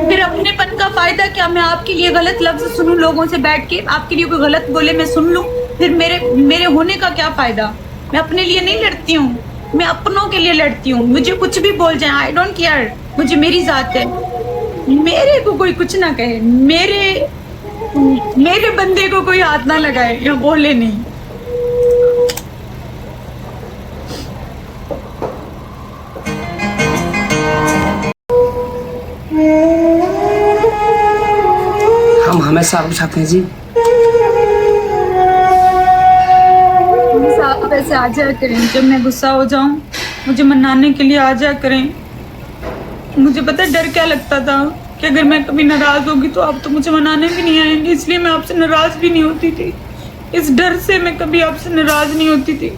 फिर अपनेपन का फायदा क्या? मैं आपके लिए गलत लफ्ज सुनूं लोगों से बैठ के, आपके लिए कोई गलत बोले मैं सुन लूं, फिर मेरे मेरे होने का क्या फायदा? मैं अपने लिए नहीं लड़ती हूँ, मैं अपनों के लिए लड़ती हूँ। मुझे कुछ भी बोल जाए, आई डोंट केयर, मुझे मेरी जात है। मेरे को कोई कुछ ना कहे, मेरे बंदे को कोई हाथ ना लगाए या बोले नहीं। हम हमेशा आपके साथ हैं जी। आप ऐसे आ जाया करें, जब मैं गुस्सा हो जाऊं मुझे मनाने के लिए आ जाया करें। मुझे पता है डर क्या लगता था कि अगर मैं कभी नाराज होगी तो आप तो मुझे मनाने भी नहीं आएंगे, इसलिए मैं आपसे नाराज भी नहीं होती थी। इस डर से मैं कभी आपसे नाराज नहीं होती थी।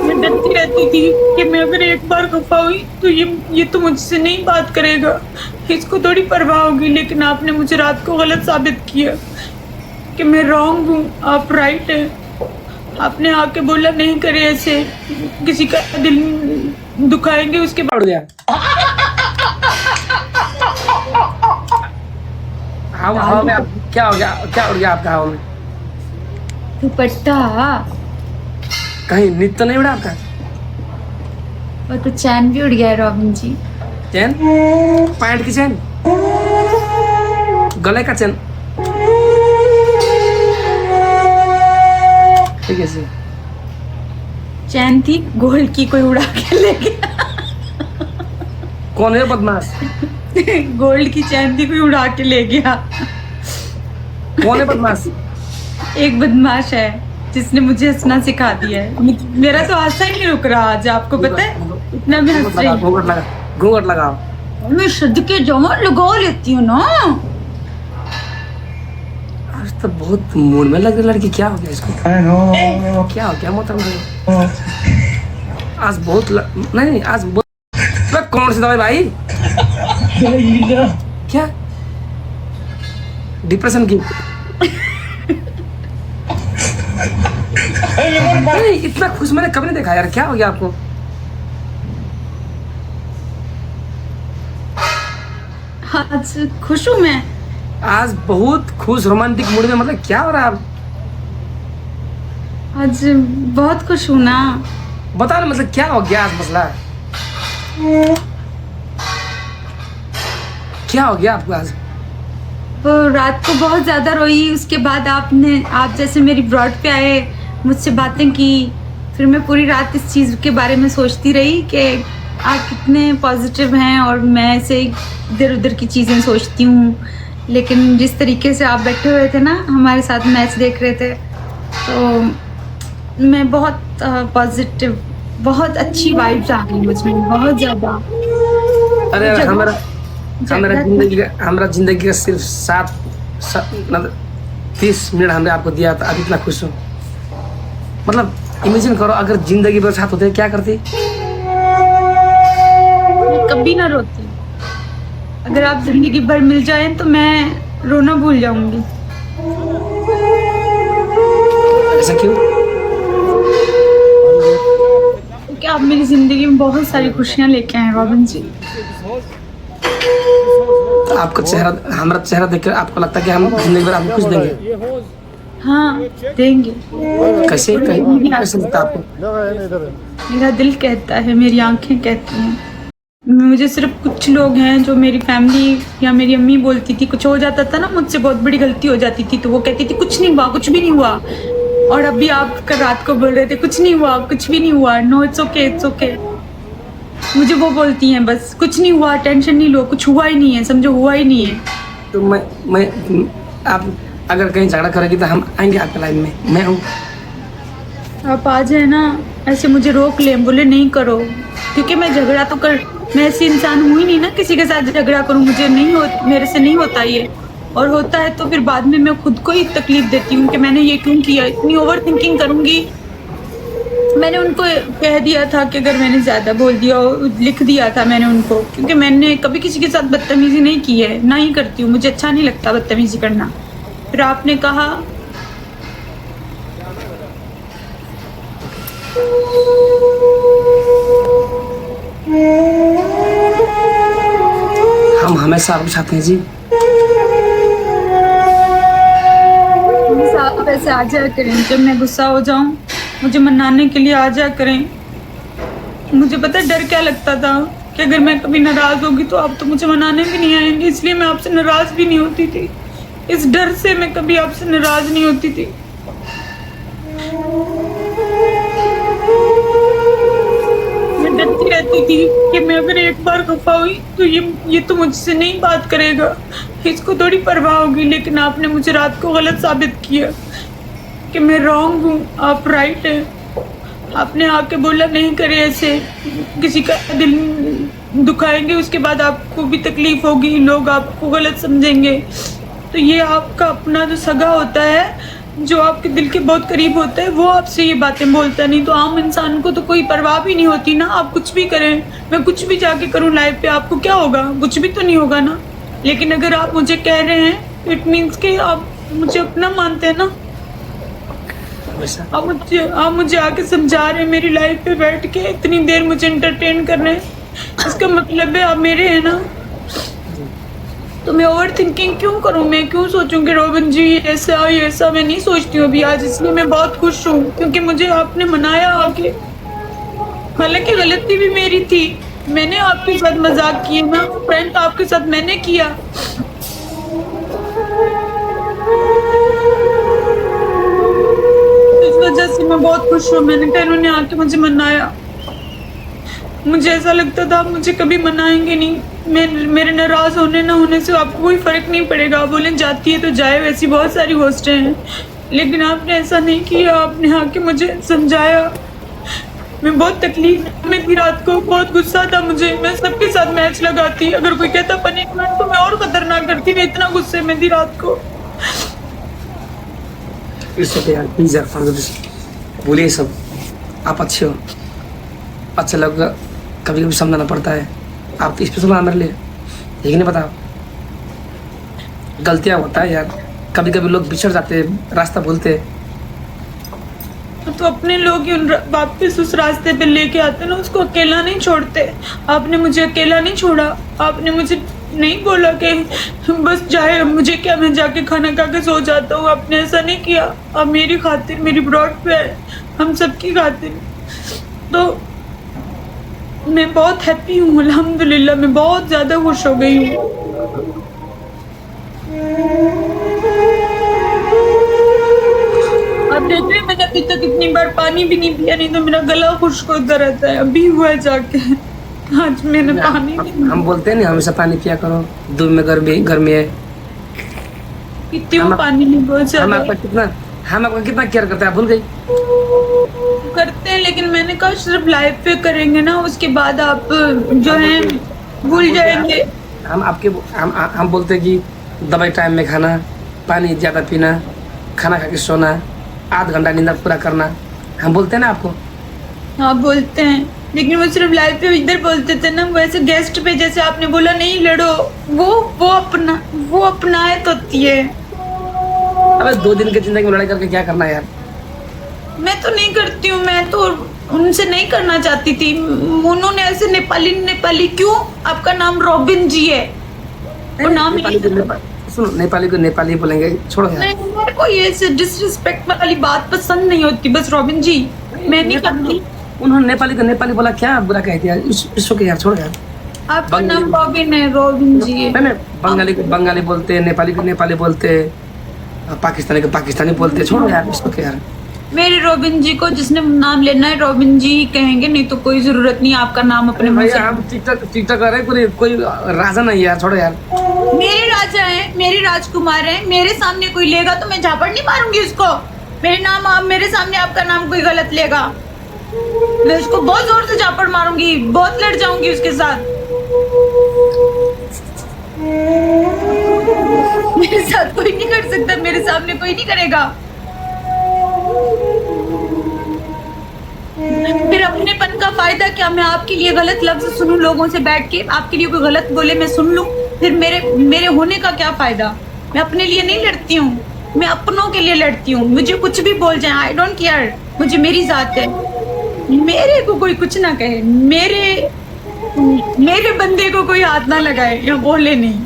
मैं डरती रहती थी कि मैं अगर एक बार खफा हुई तो ये तो मुझसे नहीं बात करेगा, इसको थोड़ी परवाह होगी। लेकिन आपने मुझे रात को गलत साबित किया कि मैं रॉन्ग हूँ, आप राइट है। आपने आके बोला नहीं करे ऐसे, किसी का दिल दुखाएंगे उसके बाद। उड़ गया हवा में क्या हो गया? क्या उड़ गया आपका हवा में? दुपट्टा कहीं नित तो नहीं उड़ा आपका? वो तो चैन भी उड़ गया है रॉबिन जी। चैन? पैंट की चैन? गले का चैन? ठीक है जी। चैन थी गोल्ड की, कोई उड़ा के ले गया। कौन है बदमाश? गोल्ड की चैन थी, कोई उड़ा के ले गया। कौन है बदमाश? एक बदमाश है जिसने मुझे हंसना सिखा दिया है। मेरा तो हंसा ही नहीं रुक रहा आज, आपको पता है इतना मैं हंस रही हूँ। घूंघट लगाओ। मैं सदके जमा लगा लेती हूँ ना। आज तो बहुत मूड में लग रही लड़की। क्या हो गया इसको? क्या हो गया मोहतरम? आज बहुत नहीं, आज बहुत कौन सी दवाई भाई? क्या डिप्रेशन की? नहीं, इतना खुश मैंने कभी नहीं देखा यार। क्या हो गया आपको? आज खुश हूँ मैं। आज बहुत खुश रोमांटिक मूड में, मतलब क्या हो रहा है? आज बहुत खुश हूँ ना। बताओ ना, मतलब क्या हो गया आज? मसला क्या हो गया आपको आज? वो रात को बहुत ज़्यादा रोई, उसके बाद आप जैसे मेरी ब्रॉड पे आए, मुझसे बातें की, फिर मैं पूरी रात इस चीज़ के बारे में सोचती रही कि आप कितने पॉजिटिव हैं और मैं ऐसे इधर उधर की चीज़ें सोचती हूँ। लेकिन जिस तरीके से आप बैठे हुए थे ना, हमारे साथ मैच देख रहे थे, तो मैं बहुत पॉजिटिव, बहुत अच्छी वाइब्स आ गई मुझमें, बहुत ज़्यादा। अरे हमारा जिंदगी का सिर्फ 30 मिनट हमने आपको दिया था, अब इतना खुश हूँ। मतलब इमेजिन करो, अगर जिंदगी भर साथ होते क्या करती? मैं कभी ना रोती। अगर आप जिंदगी भर मिल जाएं तो मैं रोना भूल जाऊंगी। ऐसा क्यों? क्योंकि आप मेरी जिंदगी में बहुत सारी खुशियां लेके आए रॉबिन जी। तो आपका चेहरा, हमारा चेहरा देखकर आपको लगता है कि हम जिंदगी भर आपको कुछ देंगे? हाँ देंगे। कैसे लगता है आपको? मेरा दिल कहता है, मेरी आंखें कहती हैं। मुझे सिर्फ कुछ लोग हैं जो मेरी फैमिली या मेरी अम्मी बोलती थी, कुछ हो जाता था ना मुझसे, बहुत बड़ी गलती हो जाती थी, तो वो कहती थी कुछ नहीं हुआ, कुछ भी नहीं हुआ। और अभी आप कल रात को बोल रहे थे कुछ नहीं हुआ, कुछ भी नहीं हुआ, no it's okay, it's okay. मुझे वो बोलती हैं बस, कुछ नहीं हुआ, टेंशन नहीं लो, कुछ हुआ ही नहीं है, समझो हुआ ही नहीं है। तो मैं आप अगर कहीं झगड़ा करेगी तो हम आएंगे आपके लाइन में, मैं हूँ। आप आ जाए ना, ऐसे मुझे रोक लें, बोले नहीं करो, क्योंकि मैं झगड़ा तो मैं ऐसी इंसान हूँ ही नहीं ना किसी के साथ झगड़ा करूँ। मुझे मेरे से नहीं होता ये, और होता है तो फिर बाद में मैं खुद को ही तकलीफ देती हूँ कि मैंने ये क्यों किया, इतनी ओवर थिंकिंग करूँगी। मैंने उनको कह दिया था कि अगर मैंने ज़्यादा बोल दिया, लिख दिया था मैंने उनको, क्योंकि मैंने कभी किसी के साथ बदतमीज़ी नहीं की है, ना ही करती हूँ, मुझे अच्छा नहीं लगता बदतमीज़ी करना। फिर आपने कहा ऐसा आप चाहते हैं जी? प्लीज आप ऐसे आ जाया करें, जब मैं गुस्सा हो जाऊं मुझे मनाने के लिए आ जाया करें। मुझे पता है डर क्या लगता था कि अगर मैं कभी नाराज होगी तो आप तो मुझे मनाने भी नहीं आएंगे, इसलिए मैं आपसे नाराज भी नहीं होती थी। इस डर से मैं कभी आपसे नाराज नहीं होती थी। मैं डरती रहती थी कि मैं अगर एक बार खफा हुई तो ये तो मुझसे नहीं बात करेगा, इसको थोड़ी परवाह होगी। लेकिन आपने मुझे रात को गलत साबित किया कि मैं रॉन्ग हूँ, आप राइट है। आपने आके बोला नहीं करे ऐसे, किसी का दिल दुखाएंगे, उसके बाद आपको भी तकलीफ होगी, लोग आपको गलत समझेंगे। तो ये आपका अपना जो सगा होता है, जो आपके दिल के बहुत करीब होता है, वो आपसे ये बातें बोलता है। नहीं तो आम इंसान को तो कोई परवाह भी नहीं होती ना। आप कुछ भी करें, मैं कुछ भी जाके करूं लाइफ पे, आपको क्या होगा? कुछ भी तो नहीं होगा ना। लेकिन अगर आप मुझे कह रहे हैं इट मीन्स कि आप मुझे अपना मानते हैं ना। आप मुझे आके समझा रहे हैं, मेरी लाइफ पे बैठ के इतनी देर मुझे एंटरटेन कर रहे हैं, इसका मतलब है आप मेरे हैं ना। तो मैं ओवर थिंकिंग क्यों करूं? मैं क्यों सोचूं कि रोबिन जी ऐसा मैं नहीं सोचती हूँ अभी आज। इसलिए मैं बहुत खुश हूँ क्योंकि मुझे आपने मनाया आके। हालांकि गलती भी मेरी थी, मैंने आपके साथ मजाक किए ना फ्रेंड, आपके साथ मैंने किया। इस वजह से मैं बहुत खुश हूँ, मैंने कहा इन्होंने आके मुझे मनाया। मुझे ऐसा लगता था आप मुझे कभी मनाएंगे नहीं, मेरे नाराज होने ना होने से आपको कोई फर्क नहीं पड़ेगा, आप बोलें जाती है तो जाए, वैसी बहुत सारी होस्टें हैं। लेकिन आपने ऐसा नहीं किया, आपने आके मुझे समझाया। मैं बहुत तकलीफ में थी रात को, बहुत गुस्सा था मुझे, मैं सबके साथ मैच लगाती, अगर कोई कहता पनिशमेंट तो मैं और खतरनाक करती, मैं इतना गुस्से में थी रात को। यार प्लीज यार बोलिए सब, आप अच्छे हो, अच्छा लगा। कभी कभी समझाना पड़ता है, आप तो स्पेशल ना मेरे लिए, यही नहीं पता। गलतियां होता है यार, कभी कभी लोग बिछड़ जाते हैं, रास्ता भूलते हैं। तो अपने लोग ही वापस उस रास्ते पे लेके आते ना, उसको अकेला नहीं छोड़ते। आपने मुझे अकेला नहीं छोड़ा, आपने मुझे नहीं बोला कि बस जाए, मुझे क्या, मैं जाके खाना खा के सो जाता हूँ। आपने ऐसा नहीं किया, आप मेरी खातिर, मेरी ब्रॉड पे है, हम सबकी खातिर। तो मैं बहुत हैप्पी हूँ अल्हम्दुलिल्लाह, मैं बहुत ज़्यादा खुश हो गई हूँ। अब देख रहे, मैंने अभी तक इतनी बार पानी भी नहीं पिया, नहीं तो मेरा गला खुश्क होता रहता है। अभी हुआ है जाके, आज मैंने पानी भी हम बोलते हैं नहीं हमेशा पानी पिया करो, दूध में गर्मी है। पीती हूँ पानी नहीं बहुत हम ज़्यादा। आपका कितना केयर करते हैं, आप भूल गई? करते हैं, लेकिन मैंने कहा सिर्फ लाइव पे करेंगे ना, उसके बाद आप जो है भूल जाएंगे। हम बोलते हैं कि दवाई टाइम में खाना, पानी ज़्यादा पीना, खाना खा के सोना, 8 घंटा नींद पूरा करना, हम बोलते हैं ना आपको। हाँ बोलते हैं, लेकिन वो सिर्फ लाइव पे इधर बोलते थे ना, वैसे गेस्ट पे जैसे आपने बोला नहीं लड़ो, वो अपनायत होती है। अबे 2 दिन की जिंदगी में लड़ाई करके क्या करना है यार? मैं तो नहीं करती हूँ, मैं तो उनसे नहीं करना चाहती थी। उन्होंने ऐसे नेपाली क्यों? आपका नाम रॉबिन जी है, वो नाम सुनो, नेपाली को नेपाली बोलेंगे, छोड़ो यार। नहीं, मेरे को ये डिसरिस्पेक्ट वाली बात पसंद नहीं होती। बस रॉबिन जी मैं नहीं करती। उन्होंने नेपाली को नेपाली बोला, क्या बुरा कह दिया? इसको क्या यार, छोड़ो यार। आपका नाम रॉबिन है, रॉबिन जी है। नहीं, बंगाली को बंगाली बोलते हैं, नेपाली को नेपाली बोलते हैं, पाकिस्तानी को पाकिस्तानी बोलते हैं, छोड़ो यार इसको क्या यार। मेरे रॉबिन जी को जिसने नाम लेना है रॉबिन जी कहेंगे, नहीं तो कोई जरूरत नहीं आपका नाम अपने मुंह से। हम टिकटॉक कर रहे हैं, कोई राजा नहीं यार, छोड़ो यार। मेरे राजा हैं, मेरे राजकुमार हैं, मेरे सामने कोई लेगा तो मैं झापड़ नहीं मारूंगी उसको। मेरे सामने आपका नाम कोई गलत लेगा, मैं उसको बहुत जोर से झापड़ मारूंगी, बहुत लड़ जाऊंगी उसके साथ। मेरे साथ कोई नहीं कर सकता, मेरे सामने कोई नहीं करेगा। फिर अपनेपन का फायदा क्या? मैं आपके लिए गलत लफ्ज सुनूं, लोगों से बैठ के आपके लिए कोई गलत बोले मैं सुन लूं, फिर मेरे होने का क्या फायदा? मैं अपने लिए नहीं लड़ती हूँ, मैं अपनों के लिए लड़ती हूँ। मुझे कुछ भी बोल जाए, आई डोंट केयर, मुझे मेरी जात है, मेरे को कोई कुछ ना कहे, मेरे बंदे को कोई हाथ ना लगाए या बोले नहीं।